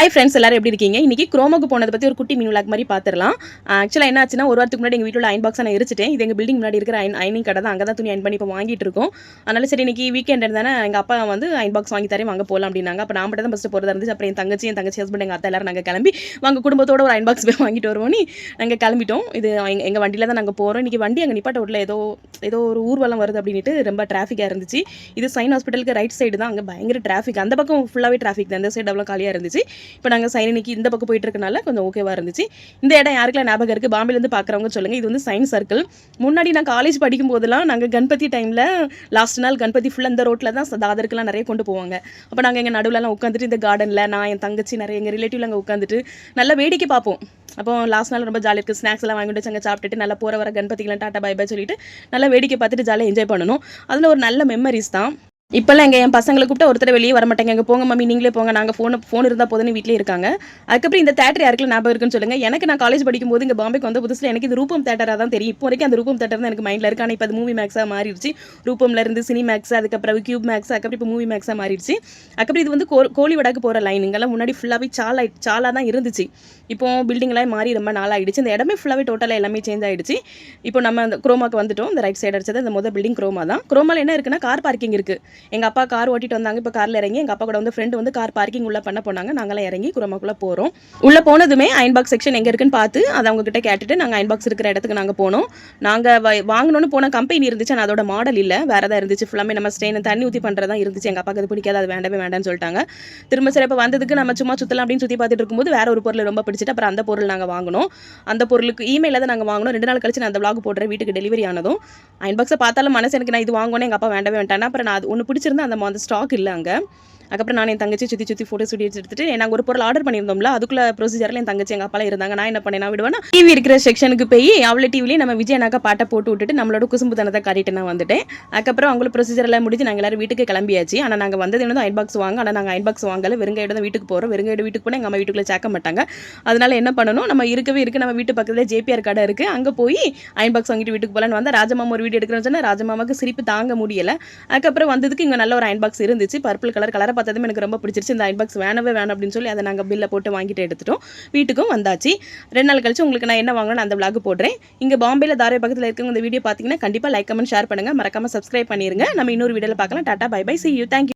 Hi friends, எல்லாரும் எப்படி இருக்கீங்க? இன்னைக்கு குரோமாக்கு போனதை பற்றி ஒரு குட்டி மினி விளாக் மாதிரி பார்த்துடலாம். ஆக்சுவலாக என்ன ஆச்சுன்னா, ஒரு வாரத்துக்கு முன்னாடி எங்கள் வீட்டில் அயன் பாக்ஸ் நான் எரிச்சிட்டேன். இது எங்கள் பில்டிங் முன்னாடி இருக்கிற அயனிங் கடை தான். அங்கே தான் துணி அயன் பண்ணி இப்போ வாங்கிட்டு இருக்கோம். அதனால சரி இன்னைக்கு வீக்கெண்ட் இருந்தானே எங்கள் அப்பா வந்து அயன் பாக்ஸ் வாங்கி தரேன், வாங்க போகலாம் அப்படின்னாங்க. அப்போ நான் மட்டும் தான் ஃபஸ்ட்டு போகிறதா இருந்துச்சு. அப்புறம் என் தங்கச்சி ஹஸ்பண்ட், எங்கள் அத்தை எல்லாரும் நாங்கள் கிளம்பி வாங்க குடும்பத்தோட ஒரு அயன் பாக்ஸ் போய் வாங்கிட்டு வருவோம்னு நாங்கள் கிளம்பிட்டோம். இது எங்கள் வண்டியில் தான் நாங்கள் போகிறோம். இன்றைக்கி வண்டி அங்கே நிப்பாட்ட விடல, ஏதோ ஒரு ஊர்வலம் வருது அப்படின்ட்டு ரொம்ப டிராஃபிக்காக இருந்துச்சு. இது சைன் ஹாஸ்பிட்டலுக்கு ரைட் சைடு தான். அங்கே பயங்கர டிராஃபிக். அந்த பக்கம் ஃபுல்லாகவே டிராஃபிக் தான். அந்த சைடு அவ்வளோ காலியாக இருந்துச்சு. இப்போ நாங்கள் சைன் இந்த பக்கம் போயிட்டு இருக்கனால கொஞ்சம் ஓகேவா இருந்துச்சு. இந்த இடம் யாருக்கெல்லாம் ஞாபகம் இருக்குது, பாம்பேலேருந்து பார்க்குறவங்க சொல்லுங்கள். இது வந்து சயின்ஸ் சர்க்கிள். முன்னாடி நான் காலேஜ் படிக்கும் போதெல்லாம் நாங்கள் கணபதி டைமில் லாஸ்ட் நாள் கணபதி ஃபுல்லாக இந்த ரோட்டில் தான் தாதருக்குலாம் நிறைய கொண்டு போவாங்க. அப்போ நாங்கள் எங்கள் நடுவில்லாம் உட்காந்துட்டு இந்த கார்டனில் நான் என் தங்கச்சி நிறைய எங்கள் ரிலேட்டிவ்ல அங்கே உட்காந்துட்டு நல்லா வேடிக்கை பார்ப்போம். அப்போ லாஸ்ட் நாள் ரொம்ப ஜாலியாக இருக்குது. ஸ்நாக்ஸ் எல்லாம் வாங்கிட்டு அங்கே சாப்பிட்டுட்டு நல்லா போகிற வர கணபதிக்கெலாம் டாட்டா பை பை சொல்லிட்டு நல்லா வேடிக்கை பார்த்துட்டு ஜாலியாக என்ஜாய் பண்ணணும். அதில் ஒரு நல்ல மெமரிஸ் தான். இப்போல்லாம் என் பசங்களை கூப்பிட்டா ஒருத்தர் வெளியே வர மாட்டாங்க. எங்கே போங்க மம்மி, நீங்களே போங்க, நாங்கள் ஃபோன் இருந்தால் போதுன்னு வீட்டிலே இருக்காங்க. அதுக்கப்புறம் இந்த தேட்டர் யாருக்குள்ள ஞாபகம் இருக்குன்னு சொல்லுங்கள். எனக்கு நான் காலேஜ் படிக்கும்போது இங்கே பாம்பேக்கு வந்த புதுசில் எனக்கு இது ரூபம் தேட்டராக தான் தெரியும். இப்போ வரைக்கும் அந்த ரூபம் தேட்டர் தான் எனக்கு மைண்டில் இருக்குது. ஆனால் இப்போ அது மூவி மேக்ஸாக மாறிடுச்சு. ரூபம்ல இருந்து சினி மேக்ஸ், அதுக்கப்புறம் கியூப் மேக்ஸ், அதுக்கப்புறம் இப்போ மூவி மேக்ஸாக மாறிடுச்சு. அதுக்கப்புறம் இது வந்து கோழிவடாக்கு போகிற லைன். இங்கெல்லாம் முன்னாடி ஃபுல்லாகவே சாலாக தான் இருந்துச்சு. இப்போ பில்டிங்லாம் மாறி ரொம்ப நாளாகிடுச்சு. இந்த இடமே ஃபுல்லாகவே டோட்டலாக எல்லாமே சேஞ்ச் ஆகிடுச்சு. இப்போ நம்ம அந்த குரோமாக்கு வந்துட்டோம். இந்த ரைட் சைடு அடிச்சது இந்த முதல் பில்டிங் குரோமா தான். குரோமாவில் என்ன இருக்குன்னா, கார் பார்க்கிங் இருக்குது. எங்கள் அப்பா கார் ஓட்டிட்டு வந்தாங்க. இப்போ காரில் இறங்கி எங்கள் அப்பா கூட வந்து ஃப்ரெண்டு வந்து கார் பார்க்கிங் உள்ள பண்ண போனாங்க. நாங்களாம் இறங்கி குரோமாக்குள்ளே போகிறோம். உள்ளே போனதுமே அயன் பாக்ஸ் செக்ஷன் எங்கே இருக்குன்னு பார்த்து அதை அவங்ககிட்ட கேட்டுட்டு நாங்கள் அயன் பாக்ஸ் இருக்கிற இடத்துக்கு நாங்கள் போனோம். நாங்கள் வாங்கணும்னு போன கம்பெனி இருந்துச்சு. ஆனால் அதோட மாடல் இல்லை, வேறு தான் இருந்துச்சு. ஃபுல்லாமே நம்ம ஸ்டெயின் தண்ணி ஊற்றி பண்ணுறதா இருந்துச்சு. எங்கள் அப்பாவுக்கு அது பிடிக்காது, அது வேண்டாம்னு சொல்லிட்டாங்க. திரும்ப சரி இப்போ வந்ததுக்கு நம்ம சும்மா சுற்றலாம் அப்படின்னு சுற்றி பார்த்துட்டு இருக்கும்போது வேற ஒரு பொருள் ரொம்ப பிடிச்சிட்டு அப்புறம் அந்த பொருள் நாங்கள் வாங்கினோம். அந்த பொருளுக்கு இமெயிலில் தான் நாங்கள் வாங்கினோம். 2 நாள் கழிச்சு நான் அந்த விளாக் போடுறேன். வீட்டுக்கு டெலிவரி ஆனதும் அயன் பாக்ஸை பார்த்தாலும் மனசு எனக்கு நான் இது வாங்கினேன், எங்கள் அப்பா வேண்டவே வேண்டாம். அப்புறம் நான் அது ஒன்று பிடிச்சிருந்தா அந்த ஸ்டாக் இல்லை அங்கே. அதுக்கப்புறம் நான் என் தங்கச்சி சுற்றி ஃபோட்டோஸ் எடுத்துட்டு நாங்கள் ஒரு பொருள் ஆர்டர் பண்ணியிருந்தோம்ல, அதுக்குள்ள ப்ரொசீஜரில் என் தங்கச்சி எங்கள் அப்பாலாம் இருந்தாங்க. நான் என்ன பண்ணேன், நான் விடுவேன்னா டிவி இருக்கிற செக்ஷனுக்கு போய் அவளை டிவிலேயே நம்ம விஜயனாக்கா பாட்டை போட்டு விட்டுட்டு நம்மளோட குசும்புத்தனத்தை காட்டிட்டு நான் வந்துட்டேன். அதுக்கப்புறம் அவங்களுக்கு ப்ரொசீஜரெல்லாம் முடிஞ்சு நாங்கள் எல்லாரும் வீட்டுக்கு கிளம்பியாச்சு. ஆனால் நாங்கள் வந்தது வந்து அயன் பாக்ஸ் வாங்க. ஆனால் நாங்கள் அயன் பாக்ஸ் வாங்கல, வெறுங்கையோட தான் வீட்டுக்கு போகிறோம். வெறுங்கையோட வீட்டுக்கு போனால் எங்கள் அம்மா வீட்டுக்குள்ளே சேர்க்க மாட்டாங்க. அதனால என்ன பண்ணணும், நம்ம நம்ம வீட்டு பக்கத்தில் ஜேபிஆர் கடை இருக்குது, அங்கே போய் அயன் பாக்ஸ் வாங்கிட்டு வீட்டுக்கு போகலான்னு வந்தால் ராஜமாமா ஒரு வீடியோ எடுக்கிறேன்னு சொன்னால் ராஜமாமாவுக்கு சிரிப்பு தாங்க முடியலை. அதுக்கப்புறம் வந்ததுக்கு இங்கே நல்ல ஒரு அயன் பாக்ஸ் இருந்துச்சு. பர்பிள் கலரை பார்த்ததுமே எனக்கு ரொம்ப பிடிச்சிருச்சு. இந்த அயன் பாக்ஸ் வேணும் அப்படின்னு சொல்லி அதை நாங்கள் பில்லை போட்டு வாங்கிட்டு எடுத்துட்டோம். வீட்டுக்கும் வந்தாச்சு. 2 நாள் கழிச்சு உங்களுக்கு நான் என்ன வாங்கினேன்னு அந்த விளாக் போடுறேன். இங்கே பாம்பேல தாரே பக்கத்தில் இருக்கவங்க இந்த வீடியோ பார்த்தீங்கன்னா கண்டிப்பாக லைக், கமெண்ட், ஷேர் பண்ணுங்கள். மறக்காமல் சப்ஸ்கிரைப் பண்ணிருங்க. நம்ம இன்னொரு வீடியோவில் பார்க்கலாம். Tata bye bye, see you, thank you.